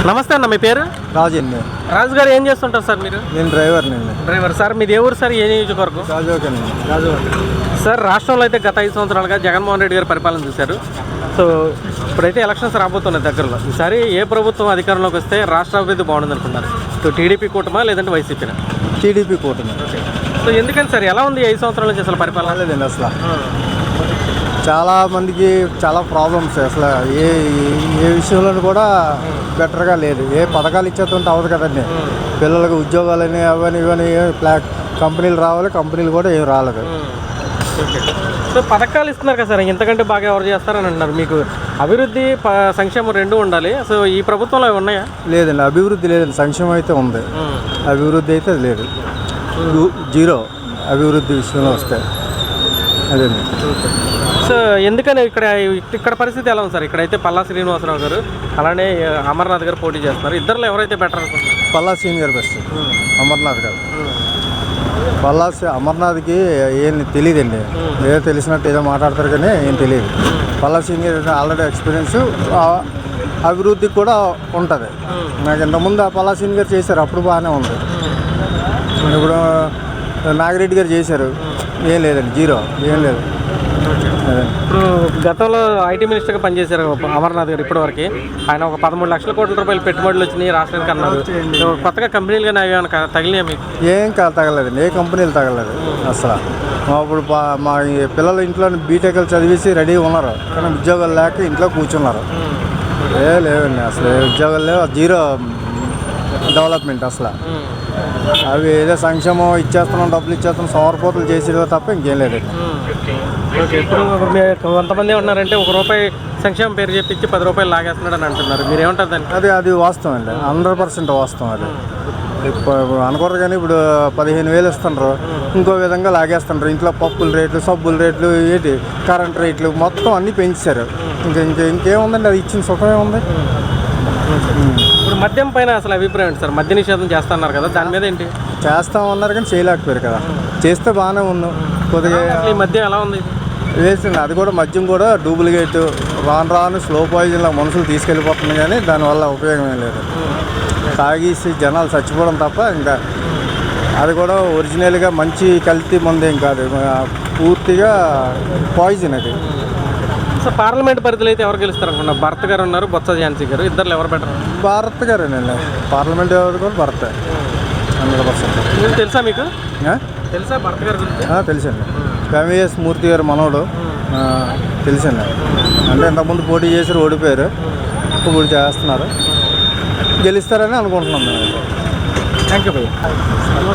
నమస్తే అన్న, మీ పేరు? రాజు అండి. రాజు గారు ఏం చేస్తుంటారు సార్ మీరు? నేను డ్రైవర్ని. డ్రైవర్ సార్, మీది ఏ ఊరు సార్? ఏ నియోజకవర్గం? రాజు సార్, రాష్ట్రంలో అయితే గత 5 సంవత్సరాలుగా జగన్మోహన్ రెడ్డి గారు పరిపాలన చూశారు. సో ఇప్పుడైతే ఎలక్షన్స్ రాబోతున్నాయి దగ్గరలో. ఈసారి ఏ ప్రభుత్వం అధికారంలోకి వస్తే రాష్ట్ర అభివృద్ధి బాగుంటుంది అనుకుంటారు? సో టీడీపీ కూటమా లేదంటే వైసీపీనా? టీడీపీ కూటమి. సో ఎందుకని సార్, ఎలా ఉంది 5 సంవత్సరాల నుంచి అసలు పరిపాలన? లేదండి, అసలు చాలా మందికి చాలా ప్రాబ్లమ్స్. అసలు ఏ ఏ విషయంలో కూడా బెటర్గా లేదు. ఏ పథకాలు ఇచ్చేస్తుంటే అవ్వదు కదండి. పిల్లలకు ఉద్యోగాలని అవన్నీ ఇవన్నీ కంపెనీలు రావాలి, కంపెనీలు కూడా ఏం రాలేదు. సో పథకాలు ఇస్తున్నారు కదా సార్, ఇంతకంటే బాగా ఎవరు చేస్తారని అంటున్నారు. మీకు అభివృద్ధి సంక్షేమం రెండు ఉండాలి. సో ఈ ప్రభుత్వంలో అవి ఉన్నాయా? లేదండి, అభివృద్ధి లేదండి. సంక్షేమం అయితే ఉంది, అభివృద్ధి అయితే లేదు. జీరో అభివృద్ధి విషయంలో వస్తే అదేండి. సో ఎందుకని ఇక్కడ పరిస్థితి ఎలా ఉంది సార్? ఇక్కడైతే పల్లా శ్రీనివాసరావు గారు అలానే అమర్నాథ్ గారు పోటీ చేస్తున్నారు. ఇద్దరులో ఎవరైతే బెటర్ అనుకుంటున్నారు? పల్లా శ్రీని గారు బెస్ట్. అమర్నాథ్ గారు. అమర్నాథ్కి ఏం తెలియదండి. ఏదో తెలిసినట్టు ఏదో మాట్లాడతారు కానీ ఏం తెలియదు. పల్లా శ్రీని గారు ఆల్రెడీ ఎక్స్పీరియన్స్, అభివృద్ధి కూడా ఉంటుంది. నాకు ఇంతకుముందు ఆ పల్లా శ్రీని గారు చేశారు, అప్పుడు బాగానే ఉంది. ఇప్పుడు నాగిరెడ్డి గారు చేశారు, ఏం లేదండి, జీరో, ఏం లేదు. ఇప్పుడు గతంలో ఐటీ మినిస్టర్గా పనిచేశారు అమర్నాథ్ గారు. ఇప్పటివరకు ఆయన ఒక 13 లక్షల కోట్ల రూపాయలు పెట్టుబడులు వచ్చినాయి రాష్ట్రానికి అన్నారు. కొత్తగా కంపెనీలు కానీ అవి ఏమైనా తగిలినాయి మీకు? ఏం తగలేదండి, ఏ కంపెనీలు తగలేదు అసలు. ఇప్పుడు మా పిల్లలు ఇంట్లో బీటెక్లు చదివేసి రెడీగా ఉన్నారు, కానీ ఉద్యోగాలు లేక ఇంట్లో కూర్చున్నారు. లేవండి, అసలు ఉద్యోగాలు లేవు, జీరో డెవలప్మెంట్ అసలు. అవి ఏదో సంక్షేమం ఇచ్చేస్తున్నాం, డబ్బులు ఇచ్చేస్తున్నాం, సోమరిపోతులు చేసేదో తప్ప ఇంకేం లేదండి. ఓకే, ఇప్పుడు కొంతమంది ఏమన్నారంటే ₹1 సంక్షేమం పేరు చెప్పించి ₹10 లాగేస్తున్నాడు అని అంటున్నారు. మీరు ఏమంటారు దాన్ని? అది వాస్తవం అండి, 100% వాస్తవం. అది ఇప్పుడు అనుకోరు కానీ ఇప్పుడు 15,000 ఇస్తున్నారు, ఇంకో విధంగా లాగేస్తున్నారు. ఇంట్లో పప్పుల రేట్లు, సబ్బుల రేట్లు, ఏంటి కరెంట్ రేట్లు మొత్తం అన్నీ పెంచారు. ఇంకేముందండి, అది ఇచ్చిన సుఖమే ఉంది. ఇప్పుడు మద్యం పైన అసలు అభిప్రాయం ఏంటి సార్? మద్య నిషేధం చేస్తున్నారు కదా, దాని మీద ఏంటి? చేస్తామన్నారు కానీ చేయలేకపోయారు కదా. చేస్తే బాగానే ఉన్నాం కొద్దిగా. ఈ మద్యం ఎలా ఉంది? వేసింది అది కూడా, మద్యం కూడా డూప్లికేట్, రాను స్లో పాయిజన్లో మనుషులు తీసుకెళ్ళిపోతుంది, కానీ దానివల్ల ఉపయోగం ఏం లేదు. తాగేసి జనాలు చచ్చిపోవడం తప్ప ఇంకా. అది కూడా ఒరిజినల్గా మంచి కల్తీ మందేం కాదు, పూర్తిగా పాయిజన్ అది. సో పార్లమెంట్ పరిధిలో అయితే ఎవరు గెలుస్తారు అనుకున్నా? భరత్ గారు ఉన్నారు, బొత్స ఝాన్సీ గారు, ఇద్దరు ఎవరు బెటర్? భారత్ గారేనండి, పార్లమెంట్ ఎవరు కూడా భరత్ 100%. తెలుసా మీకు? తెలుసా భరత్ గారి గురించి? తెలుసండి, ఎంవిఎస్ మూర్తి గారు మనోడు, తెలుసండి. అంటే ఇంతకుముందు పోటీ చేసి ఓడిపోయారు, ఇప్పుడు చేస్తున్నారు, గెలుస్తారని అనుకుంటున్నాం మేము. థ్యాంక్ యూ భయ్య.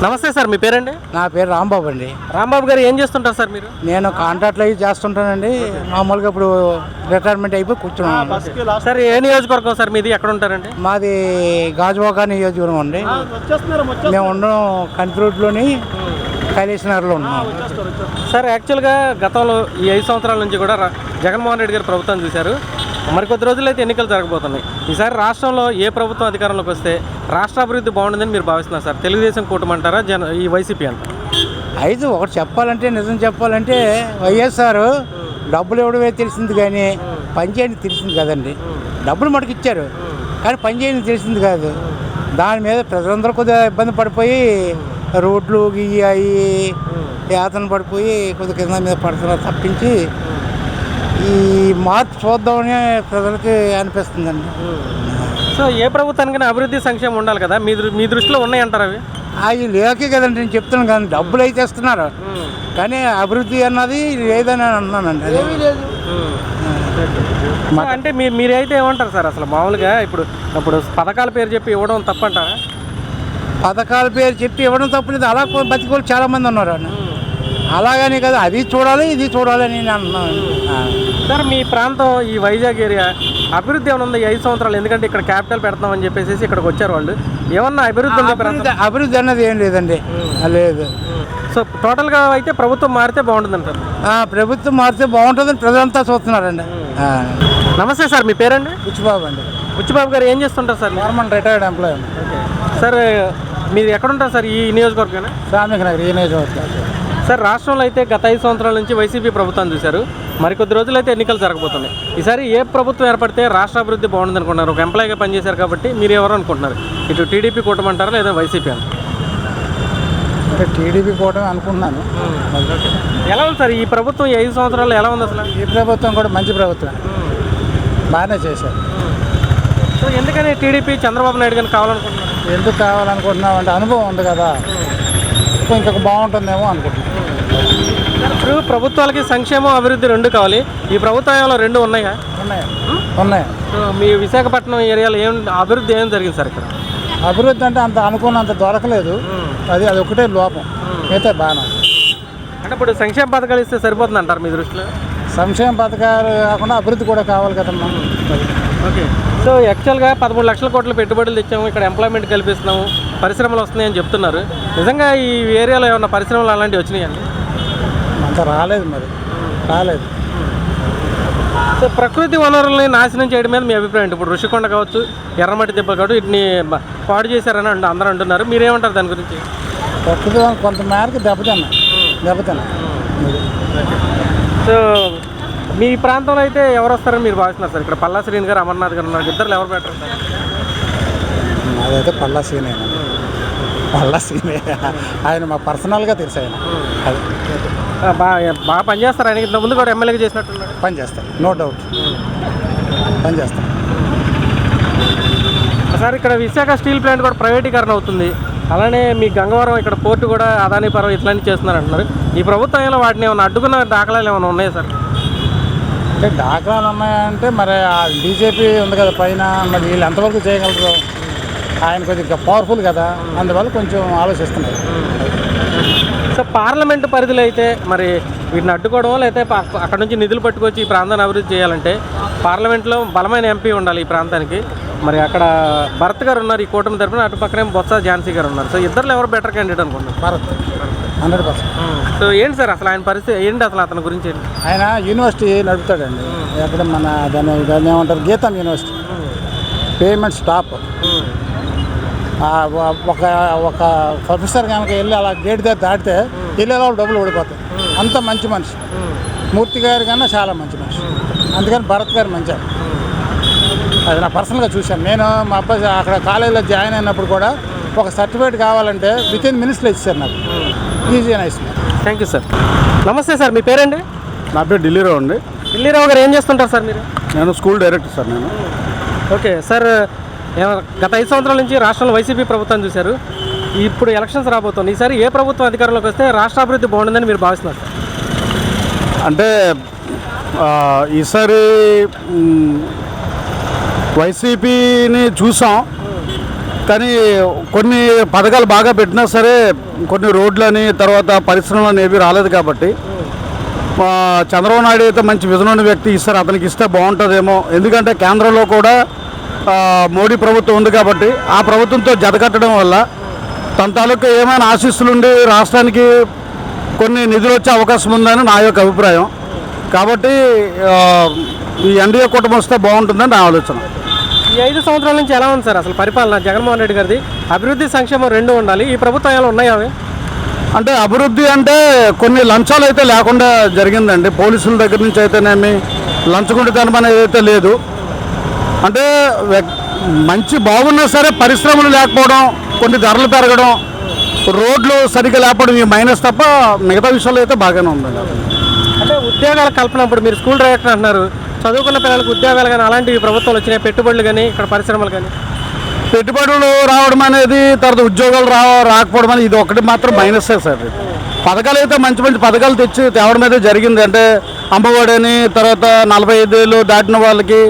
నమస్తే సార్, మీ పేరండి? నా పేరు రాంబాబు అండి. రాంబాబు గారు ఏం చేస్తుంటారు సార్ మీరు? నేను కాంట్రాక్ట్లు అవి చేస్తుంటానండి. మామూలుగా ఇప్పుడు రిటైర్మెంట్ అయిపోయి కూర్చున్నాను. సార్, ఏ నియోజకవర్గం సార్ మీది? ఎక్కడ ఉంటారండి? మాది గాజువాక నియోజకవర్గం అండి. మేము ఉండడం కంట్రోట్లోని కైలాస్ నగర్లో ఉన్నాం సార్. యాక్చువల్గా గతంలో ఈ 5 సంవత్సరాల నుంచి కూడా జగన్మోహన్ రెడ్డి గారు ప్రభుత్వం చూశారు. మరికొద్ది రోజుల్లో అయితే ఎన్నికలు జరగబోతున్నాయి. ఈసారి రాష్ట్రంలో ఏ ప్రభుత్వం అధికారంలోకి వస్తే రాష్ట్ర అభివృద్ధి బాగుంటుందని మీరు భావిస్తున్నారు సార్? తెలుగుదేశం కూటమి అంటారా, ఈ వైసీపీ అంటారా? ఒకటి చెప్పాలంటే, నిజం చెప్పాలంటే, వైఎస్ఆర్ డబ్బులు ఇవ్వడమే తెలిసింది కానీ పనిచేయని తెలిసింది కదండి. డబ్బులు మటుకు ఇచ్చారు కానీ పనిచేయని తెలిసింది కాదు. దాని మీద ప్రజలందరూ కొద్దిగా ఇబ్బంది పడిపోయి రోడ్లు అవి యాతన పడిపోయి కొద్దిగా కింద మీద పడుతున్నారు తప్పించి ఈ మార్పు చూద్దామని ప్రజలకి అనిపిస్తుందండి. సో ఏ ప్రభుత్వానికైనా అభివృద్ధి సంక్షేమం ఉండాలి కదా, మీ దృష్టిలో ఉన్నాయంటారు అవి? అవి లేకే కదండి నేను చెప్తున్నాను. కానీ డబ్బులు అయితే ఇస్తున్నారు కానీ అభివృద్ధి అన్నది లేదని అన్నానండి. అంటే మీరైతే ఏమంటారు సార్? అసలు మామూలుగా ఇప్పుడు పథకాల పేరు చెప్పి ఇవ్వడం తప్పంటారా? పథకాల పేరు చెప్పి ఇవ్వడం తప్పలేదు. అలా బతికోళ్ళు చాలామంది ఉన్నారు. అలాగని కదా, అది చూడాలి ఇది చూడాలి అని నేను అంటున్నాను. సార్, మీ ప్రాంతం ఈ వైజాగ్ ఏరియా అభివృద్ధి ఏమైనా ఉంది 5 సంవత్సరాలు? ఎందుకంటే ఇక్కడ క్యాపిటల్ పెడతామని చెప్పేసి ఇక్కడికి వచ్చారు వాళ్ళు. ఏమన్నా అభివృద్ధి అన్నది ఏం లేదండి, లేదు. సో టోటల్గా అయితే ప్రభుత్వం మారితే బాగుంటుంది అంటారు? ప్రభుత్వం మారితే బాగుంటుందని ప్రజలంతా చూస్తున్నారండి. నమస్తే సార్, మీ పేరండి? బుచ్చిబాబు అండి. బుచ్చిబాబు గారు ఏం చేస్తుంటారు sir? Government retired employee. Sir, మీరు ఎక్కడుంటారు సార్? ఈ నియోజకవర్గం? శ్రామిక నగర్ ఈ నియోజకవర్గం. సార్ రాష్ట్రంలో అయితే గత 5 సంవత్సరాల నుంచి వైసీపీ ప్రభుత్వాన్ని చూశారు. మరికొద్ది రోజులు అయితే ఎన్నికలు జరగబోతున్నాయి. ఈసారి ఏ ప్రభుత్వం ఏర్పడితే రాష్ట్ర అభివృద్ధి బాగుంటుంది అనుకుంటున్నారు? ఒక ఎంప్లాయీగా పనిచేశారు కాబట్టి మీరు ఎవరు అనుకుంటున్నారు? ఇటు టీడీపీ కూటమి అంటారా లేదా వైసీపీ అని? అంటే టీడీపీ కూటమి అనుకుంటున్నాను. ఎలా ఉంది సార్ ఈ ప్రభుత్వం ఈ 5 సంవత్సరాలు ఎలా ఉంది అసలు? ఈ ప్రభుత్వం కూడా మంచి ప్రభుత్వం, బాగానే చేశారు. సో ఎందుకని టీడీపీ చంద్రబాబు నాయుడు గారిని కావాలనుకుంటున్నారు? ఎందుకు కావాలనుకుంటున్నాం అంటే అనుభవం ఉంది కదా, ఇంకొక బాగుంటుందేమో అనుకుంటున్నాం. ఇప్పుడు ప్రభుత్వాలకి సంక్షేమం అభివృద్ధి రెండు కావాలి. ఈ ప్రభుత్వంలో రెండు ఉన్నాయా? ఉన్నాయి. సో మీ విశాఖపట్నం ఏరియాలో అభివృద్ధి ఏం జరిగింది సార్ ఇక్కడ? అభివృద్ధి అంటే అంత అనుకున్నంత దొరకలేదు, అది ఒకటే లోపం, అయితే బాగానే. అంటే ఇప్పుడు సంక్షేమ పథకాలు ఇస్తే సరిపోతుంది అంటారు మీ దృష్టిలో? సంక్షేమ పథకాలు కాకుండా అభివృద్ధి కూడా కావాలి కదమ్మా. ఓకే. సో యాక్చువల్గా 13 లక్షల కోట్ల పెట్టుబడులు తెచ్చాము, ఇక్కడ ఎంప్లాయ్మెంట్ కల్పిస్తున్నాము, పరిశ్రమలు వస్తున్నాయని చెప్తున్నారు. నిజంగా ఈ ఏరియాలో ఏమన్నా పరిశ్రమలు అలాంటివి వచ్చినాయండి? అంత రాలేదు, మరి రాలేదు. సో ప్రకృతి వనరుల్ని నాశనం చేయడం మీద మీ అభిప్రాయం ఏంటి? ఇప్పుడు ఋషికొండ కావచ్చు, ఎర్రమట్టి దెబ్బ కావచ్చు, వీటిని పాడు చేశారని అందరూ అంటున్నారు. మీరేమంటారు దాని గురించి? ప్రకృతి కొంత మేరకు దెబ్బతిన్నా. సో మీ ప్రాంతంలో అయితే ఎవరు వస్తారని మీరు భావిస్తున్నారు సార్? ఇక్కడ పల్లా శ్రీని గారు, అమర్నాథ్ గారు ఉన్నారు, ఇద్దరు ఎవరు బెటర్ సార్? అదైతే పల్లా సీనే, ఆయన మా పర్సనల్గా తెలుసు. ఆయన అది బాగా పనిచేస్తారు. ఆయనకి ఇంత ముందు కూడా ఎమ్మెల్యేగా చేసినట్టున్నాడు. పని చేస్తారు, నో డౌట్ పని చేస్తారు. సార్ ఇక్కడ విశాఖ స్టీల్ ప్లాంట్ కూడా ప్రైవేటీకరణ అవుతుంది. అలానే మీ గంగవరం ఇక్కడ పోర్టు కూడా అదానీ పర్వం ఇట్లాంటివి చేస్తున్నారు అంటున్నారు. ఈ ప్రభుత్వంలో వాటిని ఏమైనా అడ్డుకున్న దాఖలాలు ఏమైనా ఉన్నాయా సార్? అంటే దాఖలాలు ఉన్నాయంటే మరి బీజేపీ ఉంది కదా పైన, మరి వీళ్ళు ఎంతవరకు చేయగలరు? ఆయన కొద్దిగా పవర్ఫుల్ కదా, అందువల్ల కొంచెం ఆలోచిస్తున్నారు. సో పార్లమెంటు పరిధిలో అయితే మరి వీటిని అడ్డుకోవడం, లేకపోతే అక్కడ నుంచి నిధులు పట్టుకొచ్చి ఈ ప్రాంతాన్ని అభివృద్ధి చేయాలంటే పార్లమెంట్లో బలమైన ఎంపీ ఉండాలి ఈ ప్రాంతానికి. మరి అక్కడ భరత్ గారు ఉన్నారు ఈ కూటమి తరపున, అటు పక్కనే బొత్స ఝాన్సీ గారు ఉన్నారు. సో ఇద్దరు ఎవరు బెటర్ క్యాండిడేట్ అనుకుంటున్నారు? భారత్ 100%. సో ఏంటి సార్ అసలు ఆయన పరిస్థితి ఏంటి, అసలు అతని గురించి ఏంటి? ఆయన యూనివర్సిటీ నడుపుతాడండి. ఎక్కడ మన దాన్ని ఏమంటారు, గీతం యూనివర్సిటీ. Payment stop. ఒక ప్రొఫెసర్ కనుక వెళ్ళి అలా గేట్ దగ్గర దాటితే వెళ్ళే వాళ్ళు డబ్బులు ఓడిపోతాయి. అంత మంచి మనిషి. మూర్తి గారి కన్నా చాలా మంచి మనిషి. అందుకని భరత్ గారు మంచి. అది నా పర్సనల్గా చూశాను. నేను మా అబ్బాయి అక్కడ కాలేజీలో జాయిన్ అయినప్పుడు కూడా ఒక సర్టిఫికేట్ కావాలంటే వితిన్ మినిట్స్లో ఇచ్చారు నాకు. ఈజీ అని ఇస్తున్నారు. Thank you sir. నమస్తే సార్, మీ పేరండి? నా పేరు ఢిల్లీరావు అండి. ఢిల్లీరావు గారు ఏం చేస్తుంటారు సార్ మీరు? నేను స్కూల్ డైరెక్టర్ సార్. నేను ఓకే సార్. గత 5 సంవత్సరాల నుంచి రాష్ట్రంలో వైసీపీ ప్రభుత్వాన్ని చూశారు. ఇప్పుడు ఎలక్షన్స్ రాబోతుంది. ఈసారి ఏ ప్రభుత్వం అధికారంలోకి వస్తే రాష్ట్ర అభివృద్ధి బాగుంటుందని మీరు భావిస్తున్నారు సార్? అంటే ఈసారి వైసీపీని చూసాం, కానీ కొన్ని పథకాలు బాగా పెట్టినా సరే కొన్ని రోడ్లని తర్వాత పరిశ్రమలు ఏవి రాలేదు. కాబట్టి చంద్రబాబు నాయుడు అయితే మంచి విజన్ ఉన్న వ్యక్తి. ఈసారి అతనికి ఇస్తే బాగుంటుందేమో. ఎందుకంటే కేంద్రంలో కూడా మోడీ ప్రభుత్వం ఉంది కాబట్టి ఆ ప్రభుత్వంతో జతకట్టడం వల్ల తన తాలూకు ఏమైనా ఆశీస్సులుండి రాష్ట్రానికి కొన్ని నిధులు వచ్చే అవకాశం ఉందని నా యొక్క అభిప్రాయం. కాబట్టి ఈ ఎన్డీఏ కూటమి వస్తే బాగుంటుందని నా ఆలోచన. ఈ 5 సంవత్సరాల నుంచి ఎలా ఉంది సార్ అసలు పరిపాలన జగన్మోహన్ రెడ్డి గారిది? అభివృద్ధి సంక్షేమం రెండు ఉండాలి. ఈ ప్రభుత్వం ఎలా ఉన్నాయా అవి? అంటే అభివృద్ధి అంటే కొన్ని లంచాలు అయితే లేకుండా జరిగిందండి. పోలీసుల దగ్గర నుంచి అయితేనేమి లంచగొండితనం అనేది అయితే లేదు. అంటే మంచి బాగున్నా సరే పరిశ్రమలు లేకపోవడం, కొన్ని ధరలు పెరగడం, రోడ్లు సరిగ్గా లేకపోవడం ఈ మైనస్ తప్ప మిగతా విషయాలు అయితే బాగానే ఉందండి. అంటే ఉద్యోగాల కల్పన, ఇప్పుడు మీరు స్కూల్ డైరెక్టర్ అంటున్నారు, చదువుకున్న పిల్లలకు ఉద్యోగాలు కానీ అలాంటివి ప్రభుత్వాలు వచ్చినాయి, పెట్టుబడులు కానీ ఇక్కడ పరిశ్రమలు కానీ? పెట్టుబడులు రావడం అనేది, తర్వాత ఉద్యోగాలు రాకపోవడం అనేది ఇది ఒకటి మాత్రం మైనసే సార్. పథకాలు అయితే మంచి మంచి పథకాలు తెచ్చి తేవడం అయితే జరిగింది. అంటే అమ్మఒడి అని, తర్వాత 45 ఏళ్ళు దాటిన వాళ్ళకి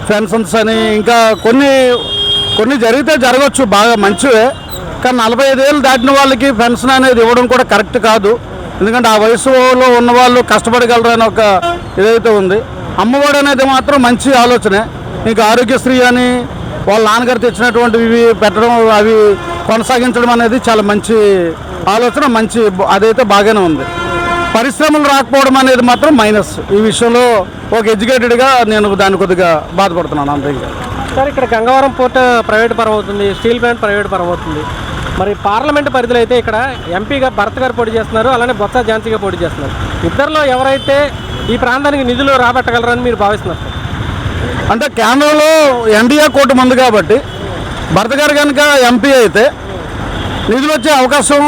పెన్షన్స్ అని, ఇంకా కొన్ని జరిగితే జరగవచ్చు, బాగా మంచివే. కానీ 45 ఏళ్ళు దాటిన వాళ్ళకి పెన్షన్ అనేది ఇవ్వడం కూడా కరెక్ట్ కాదు. ఎందుకంటే ఆ వయసులో ఉన్నవాళ్ళు కష్టపడగలరు అని ఒక ఇదైతే ఉంది. అమ్మఒడి అనేది మాత్రం మంచి ఆలోచనే. ఇంకా ఆరోగ్యశ్రీ అని వాళ్ళ నాన్నగారు తెచ్చినటువంటివి పెట్టడం, అవి కొనసాగించడం అనేది చాలా మంచి ఆలోచన, మంచి అదైతే బాగానే ఉంది. పరిశ్రమలు రాకపోవడం అనేది మాత్రం మైనస్. ఈ విషయంలో ఒక ఎడ్యుకేటెడ్గా నేను దాన్ని కొద్దిగా బాధపడుతున్నాను అంతే. ఇంకా సార్ ఇక్కడ గంగవరం పోర్ట్ ప్రైవేట్ పరం అవుతుంది, స్టీల్ ప్లాంట్ ప్రైవేట్ పరం అవుతుంది. మరి పార్లమెంట్ పరిధిలో అయితే ఇక్కడ ఎంపీగా భరత్ గారు పోటీ చేస్తున్నారు, అలానే బొత్స ఝాన్సీగా పోటీ చేస్తున్నారు. ఇద్దరిలో ఎవరైతే ఈ ప్రాంతానికి నిధులు రాబట్టగలరని మీరు భావిస్తున్నారు సార్? అంటే కేంద్రంలో ఎన్డీఏ కూటమి ఉంది కాబట్టి భరత్ గారు కనుక ఎంపీ అయితే నిధులు వచ్చే అవకాశం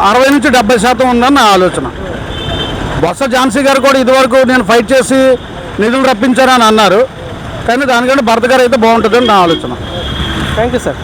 60 నుంచి 70% ఉందని నా ఆలోచన. బొత్స ఝాన్సీ గారు కూడా ఇదివరకు నేను ఫైట్ చేసి నిధులు రప్పించారని అన్నారు, కానీ దానికంటే భరత్ గారు అయితే బాగుంటుందని నా ఆలోచన. Thank you sir.